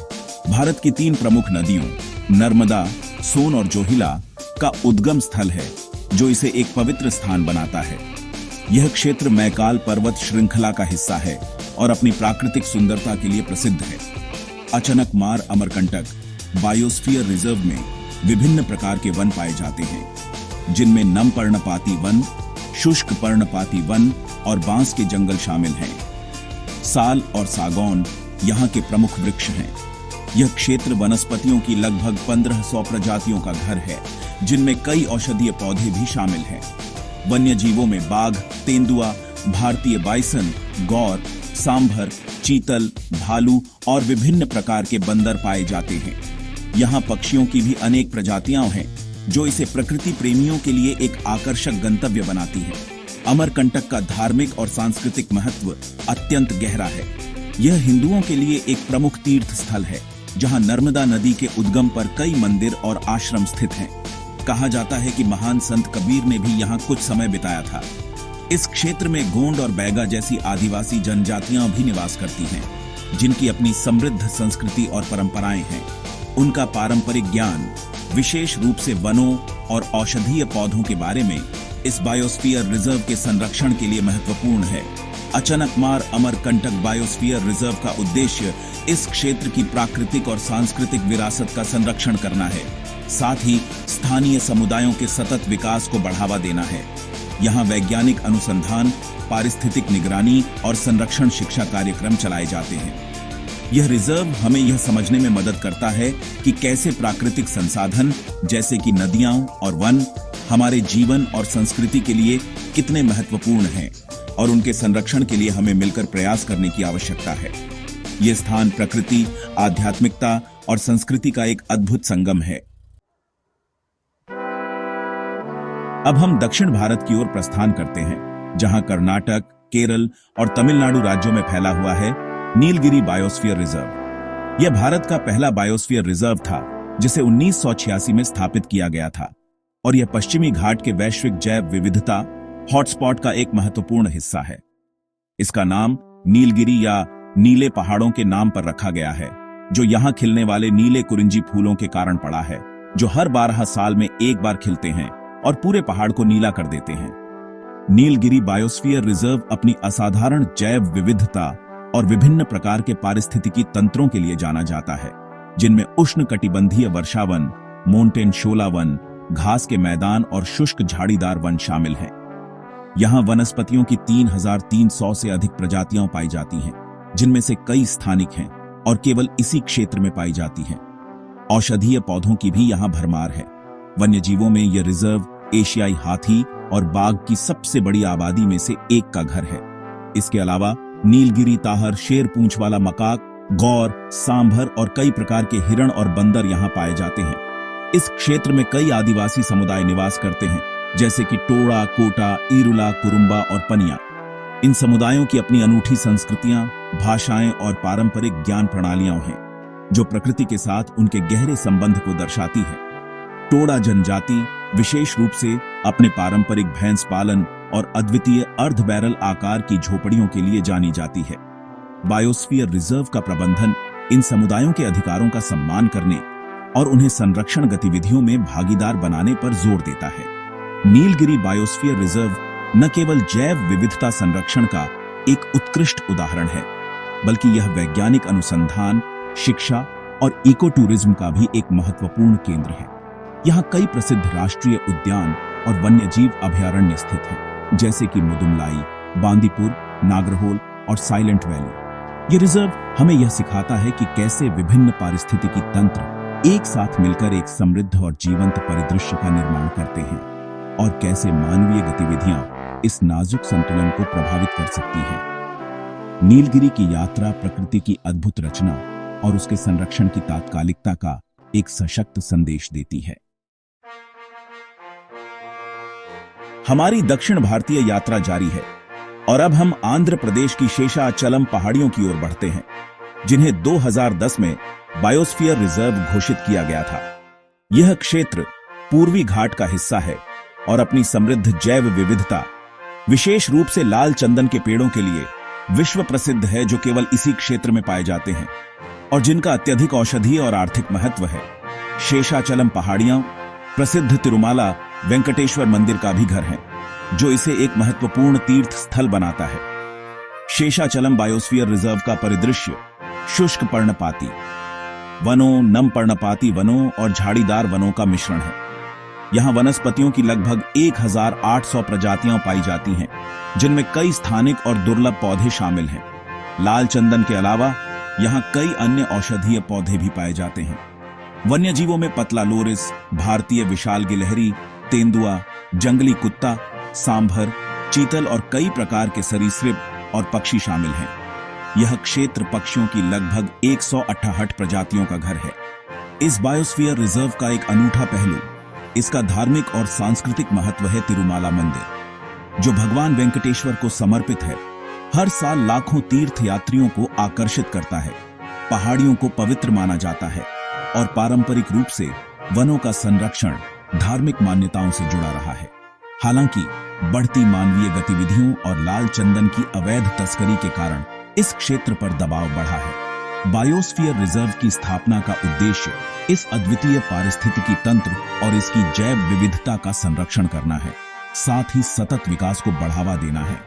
भारत की 3 प्रमुख नदियों नर्मदा, सोन और जोहिला का उद्गम स्थल है, जो इसे एक पवित्र स्थान बनाता है। यह क्षेत्र मैकाल पर्वत श्रृंखला का हिस्सा है और अपनी प्राकृतिक सुंदरता के लिए प्रसिद्ध है। अचनकमार अमरकंटक बायोस्फीयर रिजर्व में विभिन्न प्रकार के वन पाए जाते हैं, जिनमें नम पर्णपाती वन, शुष्क पर्णपाती वन और बांस के जंगल शामिल हैं। साल और सागौन यहाँ के प्रमुख वृक्ष हैं। यह क्षेत्र वनस्पतियों की लगभग 1500 प्रजातियों का घर है, जिनमें कई औषधीय पौधे भी शामिल हैं। वन्य जीवों में बाघ, तेंदुआ, भारतीय बाइसन, गौर, सांभर, चीतल, भालू और विभिन्न प्रकार के बंदर पाए जाते हैं। यहाँ पक्षियों की भी अनेक प्रजातियां हैं, जो इसे प्रकृति प्रेमियों के लिए एक आकर्षक गंतव्य बनाती है। अमरकंटक का धार्मिक और सांस्कृतिक महत्व अत्यंत गहरा है। यह हिंदुओं के लिए एक प्रमुख तीर्थ स्थल है, जहां नर्मदा नदी के उद्गम पर कई मंदिर और आश्रम स्थित हैं। कहा जाता है कि महान संत कबीर ने भी यहाँ कुछ समय बिताया था। इस क्षेत्र में गोंड और बैगा जैसी आदिवासी जनजातियां भी निवास करती हैं, जिनकी अपनी समृद्ध संस्कृति और परंपराएं हैं। उनका पारंपरिक ज्ञान, विशेष रूप से वनों और औषधीय पौधों के बारे में, इस बायोस्फीयर रिजर्व के संरक्षण के लिए महत्वपूर्ण है। अचानकमार अमरकंटक बायोस्फीयर रिजर्व का उद्देश्य इस क्षेत्र की प्राकृतिक और सांस्कृतिक विरासत का संरक्षण करना है, साथ ही स्थानीय समुदायों के सतत विकास को बढ़ावा देना है। यहाँ वैज्ञानिक अनुसंधान, पारिस्थितिक निगरानी और संरक्षण शिक्षा कार्यक्रम चलाए जाते हैं। यह रिजर्व हमें यह समझने में मदद करता है कि कैसे प्राकृतिक संसाधन जैसे कि नदियां और वन हमारे जीवन और संस्कृति के लिए कितने महत्वपूर्ण हैं और उनके संरक्षण के लिए हमें मिलकर प्रयास करने की आवश्यकता है। यह स्थान प्रकृति, आध्यात्मिकता और संस्कृति का एक अद्भुत संगम है। अब हम दक्षिण भारत की ओर प्रस्थान करते हैं, जहां कर्नाटक, केरल और तमिलनाडु राज्यों में फैला हुआ है नीलगिरी बायोस्फीयर रिजर्व। यह भारत का पहला बायोस्फीयर रिजर्व था जिसे 1986 में स्थापित किया गया था और यह पश्चिमी घाट के वैश्विक जैव विविधता हॉटस्पॉट का एक महत्वपूर्ण हिस्सा है। इसका नाम नीलगिरी या नीले पहाड़ों के नाम पर रखा गया है, जो यहां खिलने वाले नीले कुरिंजी फूलों के कारण पड़ा है, जो हर 12 साल में एक बार खिलते हैं और पूरे पहाड़ को नीला कर देते हैं। नीलगिरी बायोस्फीयर रिजर्व अपनी असाधारण जैव विविधता और विभिन्न प्रकार के पारिस्थितिकी तंत्रों के लिए जाना जाता है, जिनमें उष्णकटिबंधीय वर्षावन, मोंटेन शोला वन, घास के मैदान और शुष्क झाड़ीदार वन शामिल हैं। यहाँ वनस्पतियों की 3300 से अधिक प्रजातियां पाई जाती हैं, जिनमें से कई स्थानिक हैं और केवल इसी क्षेत्र में पाई जाती हैं। औषधीय पौधों की भी यहाँ भरमार है। वन्यजीवों में यह रिजर्व एशियाई हाथी और बाघ की सबसे बड़ी आबादी में से एक का घर है। इसके अलावा नीलगिरी ताहर, शेर पूंछ वाला मकाक, गौर, सांभर और कई प्रकार के हिरण और बंदर यहाँ पाए जाते हैं। इस क्षेत्र में कई आदिवासी समुदाय निवास करते हैं, जैसे कि टोड़ा, कोटा, ईरुला, कुरुम्बा और पनिया। इन समुदायों की अपनी अनूठी संस्कृतियां, भाषाएं और पारंपरिक ज्ञान प्रणालियां हैं, जो प्रकृति के साथ उनके गहरे संबंध को दर्शाती है। टोड़ा जनजाति विशेष रूप से अपने पारंपरिक भैंस पालन और अद्वितीय अर्ध बैरल आकार की झोपड़ियों के लिए जानी जाती है। बायोस्फीयर रिजर्व का प्रबंधन इन समुदायों के अधिकारों का सम्मान करने और उन्हें संरक्षण गतिविधियों में भागीदार बनाने पर जोर देता है। नीलगिरी बायोस्फीयर रिजर्व न केवल जैव विविधता संरक्षण का एक उत्कृष्ट उदाहरण है, बल्कि यह वैज्ञानिक अनुसंधान, शिक्षा और इको टूरिज्म का भी एक महत्वपूर्ण केंद्र है। यहाँ कई प्रसिद्ध राष्ट्रीय उद्यान और वन्यजीव अभयारण्य स्थित हैं, जैसे कि मुदुमलाई, बांदीपुर, नागरहोल और साइलेंट वैली। ये रिजर्व हमें यह सिखाता है कि कैसे विभिन्न पारिस्थितिकी तंत्र एक साथ मिलकर एक समृद्ध और जीवंत परिदृश्य का निर्माण करते हैं और कैसे मानवीय गतिविधियां इस नाजुक संतुलन को प्रभावित कर सकती हैं। नीलगिरी की यात्रा प्रकृति की अद्भुत रचना और उसके संरक्षण की तात्कालिकता का एक सशक्त संदेश देती है। हमारी दक्षिण भारतीय यात्रा जारी है और अब हम आंध्र प्रदेश की शेषाचलम पहाड़ियों की ओर बढ़ते हैं, जिन्हें 2010 में बायोस्फीयर रिजर्व घोषित किया गया था। यह क्षेत्र पूर्वी घाट का हिस्सा है और अपनी समृद्ध जैव विविधता, विशेष रूप से लाल चंदन के पेड़ों के लिए विश्व प्रसिद्ध है, जो केवल इसी क्षेत्र में पाए जाते हैं और जिनका अत्यधिक औषधीय और आर्थिक महत्व है। शेषाचलम पहाड़ियां प्रसिद्ध तिरुमाला वेंकटेश्वर मंदिर का भी घर है, जो इसे एक महत्वपूर्ण तीर्थ स्थल बनाता है। शेषाचलम बायोस्फीयर रिजर्व का परिदृश्य शुष्क पर्णपाती वनों, नम पर्णपाती वनों और झाड़ीदार वनों का मिश्रण है। यहाँ वनस्पतियों की लगभग 1800 प्रजातियां पाई जाती हैं, जिनमें कई स्थानिक और दुर्लभ पौधे शामिल हैं। लाल चंदन के अलावा यहाँ कई अन्य औषधीय पौधे भी पाए जाते हैं। वन्यजीवों में पतला लोरिस, भारतीय विशाल गिलहरी, तेंदुआ, जंगली कुत्ता, सांभर, चीतल और कई प्रकार के सरीसृप और पक्षी शामिल हैं। यह क्षेत्र पक्षियों की लगभग 168 प्रजातियों का घर है। इस बायोस्फीयर रिजर्व का एक अनूठा पहलू इसका धार्मिक और सांस्कृतिक महत्व है। तिरुमाला मंदिर, जो भगवान वेंकटेश्वर को समर्पित है, हर साल लाखों तीर्थ यात्रियों को आकर्षित करता है। पहाड़ियों को पवित्र माना जाता है और पारंपरिक रूप से वनों का संरक्षण धार्मिक मान्यताओं से जुड़ा रहा है। हालांकि बढ़ती मानवीय गतिविधियों और लाल चंदन की अवैध तस्करी के कारण इस क्षेत्र पर दबाव बढ़ा है। बायोस्फीयर रिजर्व की स्थापना का उद्देश्य इस अद्वितीय पारिस्थितिकी तंत्र और इसकी जैव विविधता का संरक्षण करना है, साथ ही सतत विकास को बढ़ावा देना है।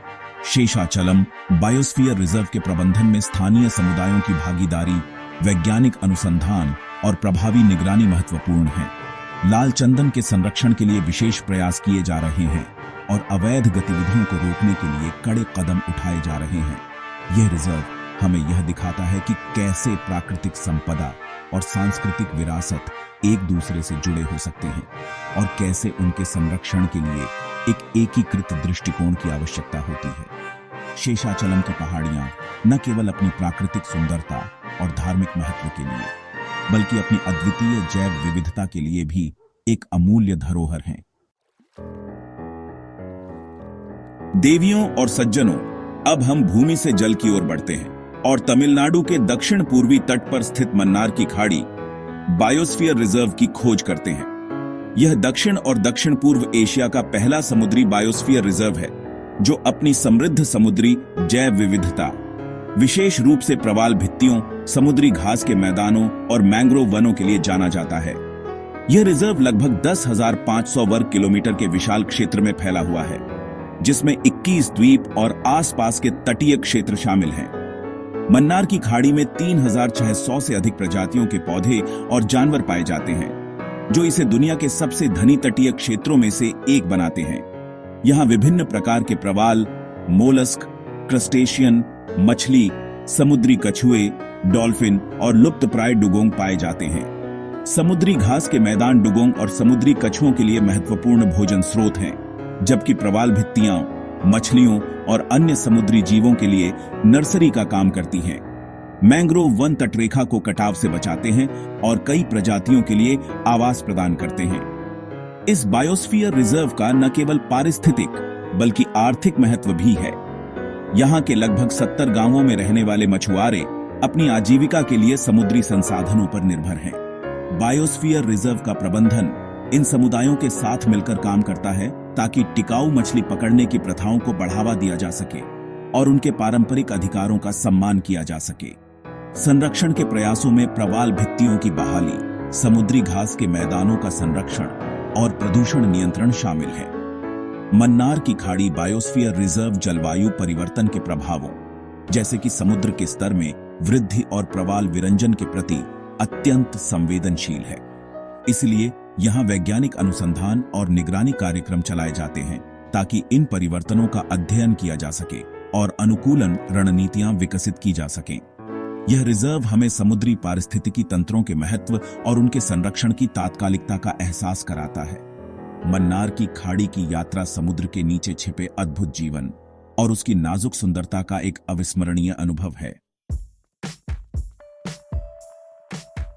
शेषाचलम बायोस्फीयर रिजर्व के प्रबंधन में स्थानीय समुदायों की भागीदारी, वैज्ञानिक अनुसंधान और प्रभावी निगरानी महत्वपूर्ण है। लाल चंदन के संरक्षण के लिए विशेष प्रयास किए जा रहे हैं और अवैध गतिविधियों को रोकने के लिए कड़े कदम उठाए जा रहे हैं। यह रिजर्व हमें यह दिखाता है कि कैसे प्राकृतिक संपदा और सांस्कृतिक विरासत एक दूसरे से जुड़े हो सकते हैं और कैसे उनके संरक्षण के लिए एक एकीकृत दृष्टिकोण की आवश्यकता होती है। शेषाचलम की पहाड़ियां न केवल अपनी प्राकृतिक सुंदरता और धार्मिक महत्व के लिए, बल्कि अपनी अद्वितीय जैव विविधता के लिए भी एक अमूल्य धरोहर हैं। देवियों और सज्जनों, अब हम भूमि से जल की ओर बढ़ते हैं और तमिलनाडु के दक्षिण पूर्वी तट पर स्थित मन्नार की खाड़ी बायोस्फीयर रिजर्व की खोज करते हैं। यह दक्षिण और दक्षिण पूर्व एशिया का पहला समुद्री बायोस्फीयर रिजर्व है जो अपनी समृद्ध समुद्री जैव विविधता, विशेष रूप से प्रवाल भित्तियों, समुद्री घास के मैदानों और मैंग्रोव वनों के लिए जाना जाता है। यह रिजर्व लगभग 10,500 वर्ग किलोमीटर के विशाल क्षेत्र में फैला हुआ है, जिसमें 21 द्वीप और आसपास के तटीय क्षेत्र शामिल हैं। मन्नार की खाड़ी में 3,600 से अधिक प्रजातियों के पौधे और जानवर पाए जाते हैं, जो इसे दुनिया के सबसे धनी तटीय क्षेत्रों में से एक बनाते हैं। यहाँ विभिन्न प्रकार के प्रवाल, मोलस्क, क्रस्टेशियन, मछली, समुद्री कछुए, डॉल्फिन और लुप्तप्राय डुगोंग पाए जाते हैं। समुद्री घास के मैदान डुगोंग और समुद्री कछुओं के लिए महत्वपूर्ण भोजन स्रोत हैं, जबकि प्रवाल भित्तियां मछलियों और अन्य समुद्री जीवों के लिए नर्सरी का काम करती हैं। मैंग्रोव वन तटरेखा को कटाव से बचाते हैं और कई प्रजातियों के लिए आवास प्रदान करते हैं। इस बायोस्फीयर रिजर्व का न केवल पारिस्थितिक बल्कि आर्थिक महत्व भी है। यहाँ के लगभग 70 गांवों में रहने वाले मछुआरे अपनी आजीविका के लिए समुद्री संसाधनों पर निर्भर हैं। बायोस्फीयर रिजर्व का प्रबंधन इन समुदायों के साथ मिलकर काम करता है ताकि टिकाऊ मछली पकड़ने की प्रथाओं को बढ़ावा दिया जा सके और उनके पारंपरिक अधिकारों का सम्मान किया जा सके। संरक्षण के प्रयासों में प्रवाल भित्तियों की बहाली, समुद्री घास के मैदानों का संरक्षण और प्रदूषण नियंत्रण शामिल है। मन्नार की खाड़ी बायोस्फीयर रिजर्व जलवायु परिवर्तन के प्रभावों, जैसे कि समुद्र के स्तर में वृद्धि और प्रवाल विरंजन के प्रति अत्यंत संवेदनशील है। इसलिए यहाँ वैज्ञानिक अनुसंधान और निगरानी कार्यक्रम चलाए जाते हैं ताकि इन परिवर्तनों का अध्ययन किया जा सके और अनुकूलन रणनीतियां विकसित की जा सकें। यह रिजर्व हमें समुद्री पारिस्थितिकी तंत्रों के महत्व और उनके संरक्षण की तात्कालिकता का एहसास कराता है। मन्नार की खाड़ी की यात्रा समुद्र के नीचे छिपे अद्भुत जीवन और उसकी नाजुक सुंदरता का एक अविस्मरणीय अनुभव है।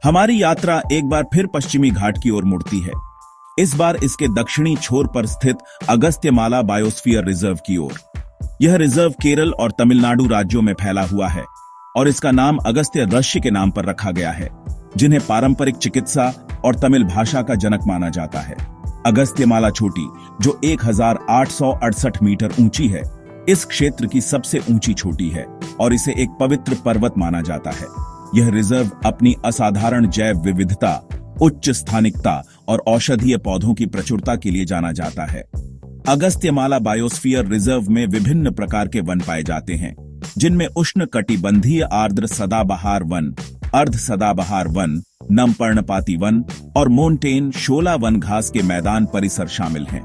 हमारी यात्रा एक बार फिर पश्चिमी घाट की ओर मुड़ती है, इस बार इसके दक्षिणी छोर पर स्थित अगस्त्यमाला बायोस्फीयर रिजर्व की ओर। यह रिजर्व केरल और तमिलनाडु राज्यों में फैला हुआ है और इसका नाम अगस्त्य ऋषि के नाम पर रखा गया है, जिन्हें पारंपरिक चिकित्सा और तमिल भाषा का जनक माना जाता है। अगस्त्यमाला चोटी, जो 1868 मीटर ऊंची है, इस क्षेत्र की सबसे ऊंची चोटी है और इसे एक पवित्र पर्वत माना जाता है। यह रिजर्व अपनी असाधारण जैव विविधता, उच्च स्थानिकता और औषधीय पौधों की प्रचुरता के लिए जाना जाता है। अगस्त्यमाला बायोस्फीयर रिजर्व में विभिन्न प्रकार के वन पाए जाते हैं, जिनमें उष्णकटिबंधीय आर्द्र सदाबहार वन, अर्ध सदाबहार वन, नम पर्णपाती वन और मोन्टेन शोला वन घास के मैदान परिसर शामिल हैं।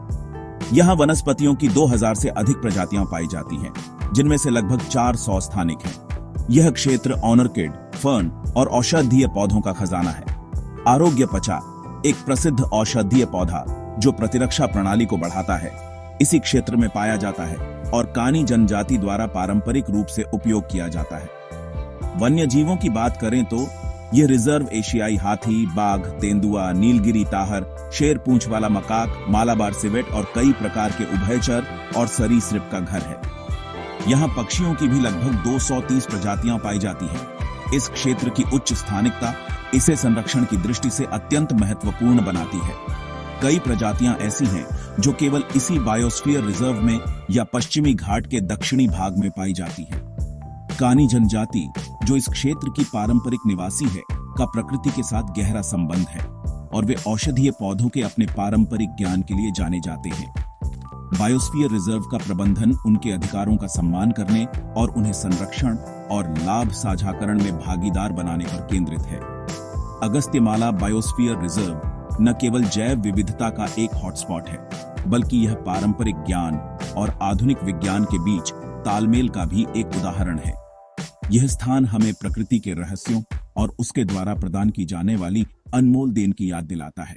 यहाँ वनस्पतियों की 2000 से अधिक प्रजातियां पाई जाती हैं, जिनमें से लगभग 400 स्थानिक हैं। यह क्षेत्र ऑर्किड, फर्न और औषधीय पौधों का खजाना है। आरोग्य पचा, एक प्रसिद्ध औषधीय पौधा जो प्रतिरक्षा प्रणाली को बढ़ाता है, इसी क्षेत्र में पाया जाता है और कानी जनजाति द्वारा पारंपरिक रूप से उपयोग किया जाता है। वन्य जीवों की बात करें तो यह रिजर्व एशियाई हाथी, बाघ, तेंदुआ, नीलगिरी ताहर, शेर पूंछ वाला मकाक, मालाबार सिवेट और कई प्रकार के उभयचर और सरीसृप का घर है। यहाँ पक्षियों की भी लगभग 230 प्रजातियां पाई जाती हैं। इस क्षेत्र की उच्च स्थानिकता इसे संरक्षण की दृष्टि से अत्यंत महत्वपूर्ण बनाती है। कई प्रजातियां ऐसी हैं जो केवल इसी बायोस्फीयर रिजर्व में या पश्चिमी घाट के दक्षिणी भाग में पाई जाती हैं। कानी जनजाति, जो इस क्षेत्र की पारंपरिक निवासी है, का प्रकृति के साथ गहरा संबंध है और वे औषधीय पौधों के अपने पारंपरिक ज्ञान के लिए जाने जाते हैं। बायोस्फीयर रिजर्व का प्रबंधन उनके अधिकारों का सम्मान करने और उन्हें संरक्षण और लाभ साझाकरण में भागीदार बनाने पर केंद्रित है। अगस्त्यमाला बायोस्फीयर रिजर्व न केवल जैव विविधता का एक हॉटस्पॉट है, बल्कि यह पारंपरिक ज्ञान और आधुनिक विज्ञान के बीच तालमेल का भी एक उदाहरण है। यह स्थान हमें प्रकृति के रहस्यों और उसके द्वारा प्रदान की जाने वाली अनमोल देन की याद दिलाता है।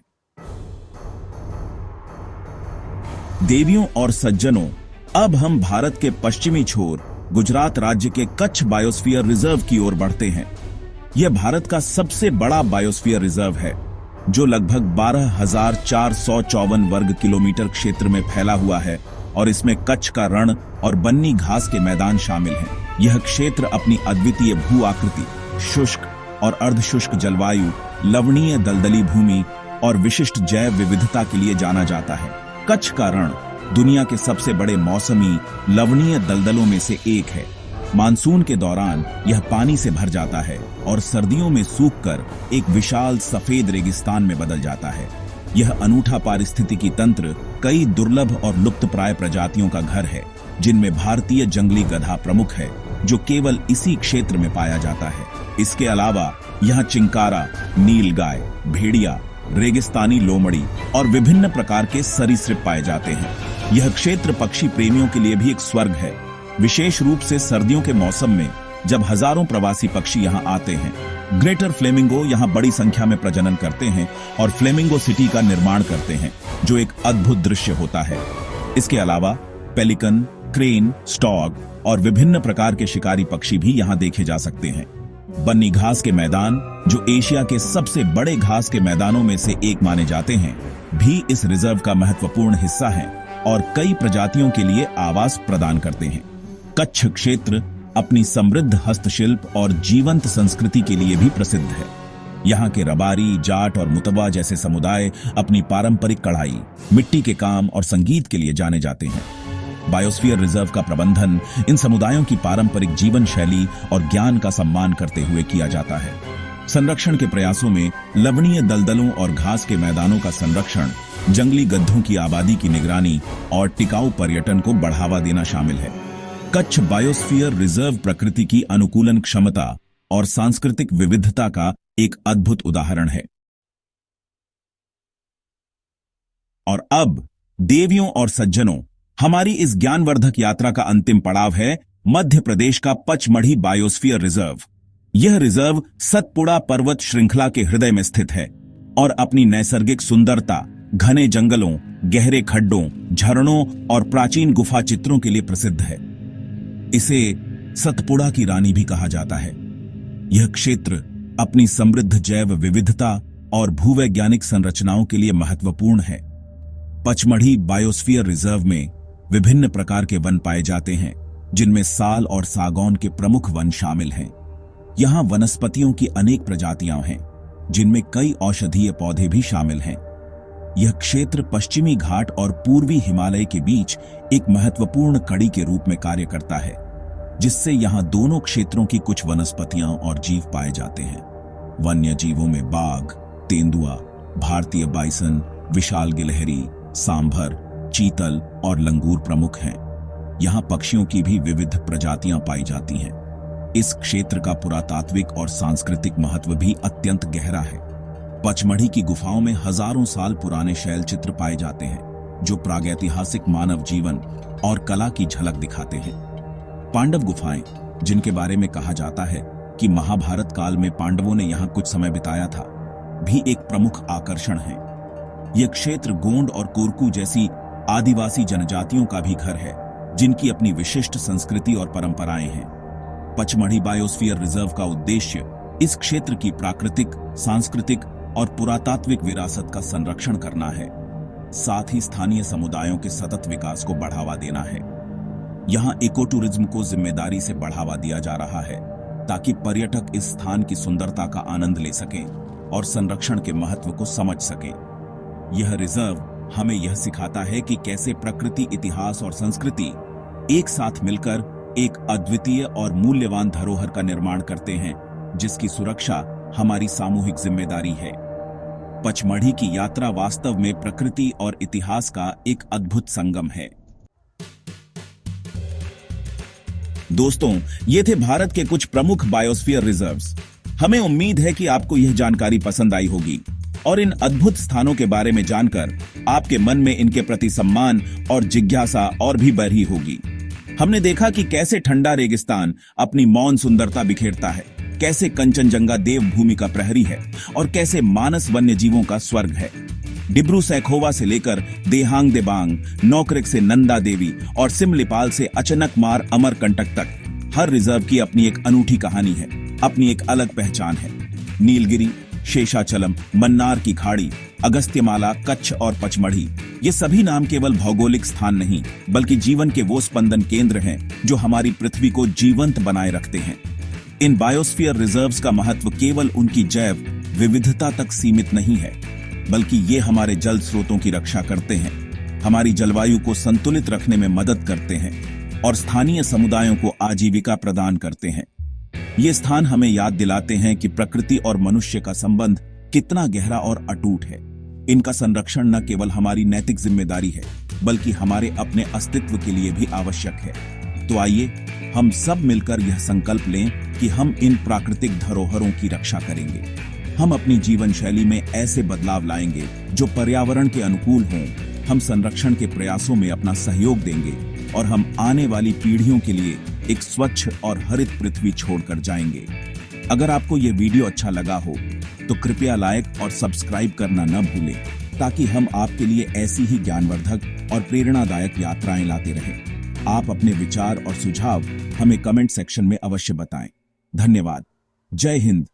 देवियों और सज्जनों, अब हम भारत के पश्चिमी छोर गुजरात राज्य के कच्छ बायोस्फीयर रिजर्व की ओर बढ़ते हैं। यह भारत का सबसे बड़ा बायोस्फीयर रिजर्व है, जो लगभग 12,454 वर्ग किलोमीटर क्षेत्र में फैला हुआ है और इसमें कच्छ का रण और बन्नी घास के मैदान शामिल हैं। यह क्षेत्र अपनी अद्वितीय भू आकृति, शुष्क और अर्धशुष्क जलवायु, लवणीय दलदली भूमि और विशिष्ट जैव विविधता के लिए जाना जाता है। कच्छ का रण दुनिया के सबसे बड़े मौसमी लवणीय दलदलों में से एक है। मानसून के दौरान यह पानी से भर जाता है और सर्दियों में सूखकर एक विशाल सफेद रेगिस्तान में बदल जाता है। यह अनूठा पारिस्थितिकी तंत्र कई दुर्लभ और लुप्तप्राय प्रजातियों का घर है, जिनमें भारतीय जंगली गधा प्रमुख है, जो केवल इसी क्षेत्र में पाया जाता है। इसके अलावा यहाँ चिंकारा, नीलगाय, भेड़िया, रेगिस्तानी लोमड़ी और विभिन्न प्रकार के सरीसृप पाए जाते हैं। यह क्षेत्र पक्षी प्रेमियों के लिए भी एक स्वर्ग है, विशेष रूप से सर्दियों के मौसम में जब हजारों प्रवासी पक्षी यहाँ आते हैं। ग्रेटर फ्लेमिंगो यहाँ बड़ी संख्या में प्रजनन करते हैं और फ्लेमिंगो सिटी का निर्माण करते हैं, जो एक अद्भुत दृश्य होता है। इसके अलावा पेलिकन, क्रेन, स्टॉग और विभिन्न प्रकार के शिकारी पक्षी भी यहाँ देखे जा सकते हैं। बन्नी घास के मैदान, जो एशिया के सबसे बड़े घास के मैदानों में से एक माने जाते हैं, भी इस रिजर्व का महत्वपूर्ण हिस्सा हैं और कई प्रजातियों के लिए आवास प्रदान करते हैं। कच्छ क्षेत्र अपनी समृद्ध हस्तशिल्प और जीवंत संस्कृति के लिए भी प्रसिद्ध है। यहाँ के रबारी, जाट और मुतवा जैसे समुदाय अपनी पारंपरिक कढ़ाई, मिट्टी के काम और संगीत के लिए जाने जाते हैं। बायोस्फीयर रिजर्व का प्रबंधन इन समुदायों की पारंपरिक जीवन शैली और ज्ञान का सम्मान करते हुए किया जाता है। संरक्षण के प्रयासों में लवणीय दलदलों और घास के मैदानों का संरक्षण, जंगली गद्धों की आबादी की निगरानी और टिकाऊ पर्यटन को बढ़ावा देना शामिल है। कच्छ बायोस्फीयर रिजर्व प्रकृति की अनुकूलन क्षमता और सांस्कृतिक विविधता का एक अद्भुत उदाहरण है। और अब देवियों और सज्जनों, हमारी इस ज्ञानवर्धक यात्रा का अंतिम पड़ाव है मध्य प्रदेश का पचमढ़ी बायोस्फीयर रिजर्व। यह रिजर्व सतपुड़ा पर्वत श्रृंखला के हृदय में स्थित है और अपनी नैसर्गिक सुंदरता, घने जंगलों, गहरे खड्डों, झरनों और प्राचीन गुफा चित्रों के लिए प्रसिद्ध है। इसे सतपुड़ा की रानी भी कहा जाता है। यह क्षेत्र अपनी समृद्ध जैव विविधता और भूवैज्ञानिक संरचनाओं के लिए महत्वपूर्ण है। पचमढ़ी बायोस्फीयर रिजर्व में विभिन्न प्रकार के वन पाए जाते हैं, जिनमें साल और सागौन के प्रमुख वन शामिल हैं। यहाँ वनस्पतियों की अनेक प्रजातियां हैं, जिनमें कई औषधीय पौधे भी शामिल हैं। यह क्षेत्र पश्चिमी घाट और पूर्वी हिमालय के बीच एक महत्वपूर्ण कड़ी के रूप में कार्य करता है, जिससे यहाँ दोनों क्षेत्रों की कुछ वनस्पतियां और जीव पाए जाते हैं। वन्य जीवों में बाघ, तेंदुआ, भारतीय बाइसन, विशाल गिलहरी, सांभर, चीतल और लंगूर प्रमुख हैं। यहाँ पक्षियों की भी विविध प्रजातियां पाई जाती हैं। इस क्षेत्र का पुरातात्विक और सांस्कृतिक महत्व भी अत्यंत गहरा है। पचमढ़ी की गुफाओं में हजारों साल पुराने शैल चित्र पाए जाते हैं, जो प्रागैतिहासिक मानव जीवन और कला की झलक दिखाते हैं। पांडव गुफाएं, जिनके बारे में कहा जाता है कि महाभारत काल में पांडवों ने यहाँ कुछ समय बिताया था, भी एक प्रमुख आकर्षण है। यह क्षेत्र गोंड और कोरकू जैसी आदिवासी जनजातियों का भी घर है, जिनकी अपनी विशिष्ट संस्कृति और परंपराएं हैं। पचमढ़ी बायोस्फीयर रिजर्व का उद्देश्य इस क्षेत्र की प्राकृतिक, सांस्कृतिक और पुरातात्विक विरासत का संरक्षण करना है, साथ ही स्थानीय समुदायों के सतत विकास को बढ़ावा देना है। यहाँ इको टूरिज्म को जिम्मेदारी से बढ़ावा दिया जा रहा है, ताकि पर्यटक इस स्थान की सुंदरता का आनंद ले सकें और संरक्षण के महत्व को समझ सकें। यह रिजर्व हमें यह सिखाता है कि कैसे प्रकृति, इतिहास और संस्कृति एक साथ मिलकर एक अद्वितीय और मूल्यवान धरोहर का निर्माण करते हैं, जिसकी सुरक्षा हमारी सामूहिक जिम्मेदारी है। पचमढ़ी की यात्रा वास्तव में प्रकृति और इतिहास का एक अद्भुत संगम है। दोस्तों, ये थे भारत के कुछ प्रमुख बायोस्फीयर रिजर्व्स। हमें उम्मीद है कि आपको यह जानकारी पसंद आई होगी और इन अद्भुत स्थानों के बारे में जानकर आपके मन में इनके प्रति सम्मान और जिज्ञासा और भी बढ़ी होगी। हमने देखा कि कैसे ठंडा रेगिस्तान अपनी मौन सुंदरता बिखेरता है, कैसे कंचनजंगा देवभूमि का प्रहरी है और कैसे मानस वन्य जीवों का स्वर्ग है। डिब्रू सैखोवा से लेकर देहांग देबांग, नौकरेक से नंदा देवी और सिमलिपाल से अचनकमार अमरकंटक तक हर रिजर्व की अपनी एक अनूठी कहानी है, अपनी एक अलग पहचान है। नीलगिरी, शेषाचलम, मन्नार की खाड़ी, अगस्त्यमाला, कच्छ और पचमढ़ी, ये सभी नाम केवल भौगोलिक स्थान नहीं बल्कि जीवन के वो स्पंदन केंद्र हैं जो हमारी पृथ्वी को जीवंत बनाए रखते हैं। इन बायोस्फीयर रिजर्व्स का महत्व केवल उनकी जैव विविधता तक सीमित नहीं है, बल्कि ये हमारे जल स्रोतों की रक्षा करते हैं, हमारी जलवायु को संतुलित रखने में मदद करते हैं और स्थानीय समुदायों को आजीविका प्रदान करते हैं। ये स्थान हमें याद दिलाते हैं कि प्रकृति और मनुष्य का संबंध कितना गहरा और अटूट है। इनका संरक्षण न केवल हमारी नैतिक जिम्मेदारी है बल्कि हमारे अपने अस्तित्व के लिए भी आवश्यक है। तो आइए हम सब मिलकर यह संकल्प लें कि हम इन प्राकृतिक धरोहरों की रक्षा करेंगे। हम अपनी जीवन शैली में ऐसे बदलाव लाएंगे जो पर्यावरण के अनुकूल हों। हम संरक्षण के प्रयासों में अपना सहयोग देंगे और हम आने वाली पीढ़ियों के लिए एक स्वच्छ और हरित पृथ्वी छोड़कर जाएंगे। अगर आपको यह वीडियो अच्छा लगा हो तो कृपया लाइक और सब्सक्राइब करना न भूलें, ताकि हम आपके लिए ऐसी ही ज्ञानवर्धक और प्रेरणादायक यात्राएं लाते रहें। आप अपने विचार और सुझाव हमें कमेंट सेक्शन में अवश्य बताएं। धन्यवाद। जय हिंद।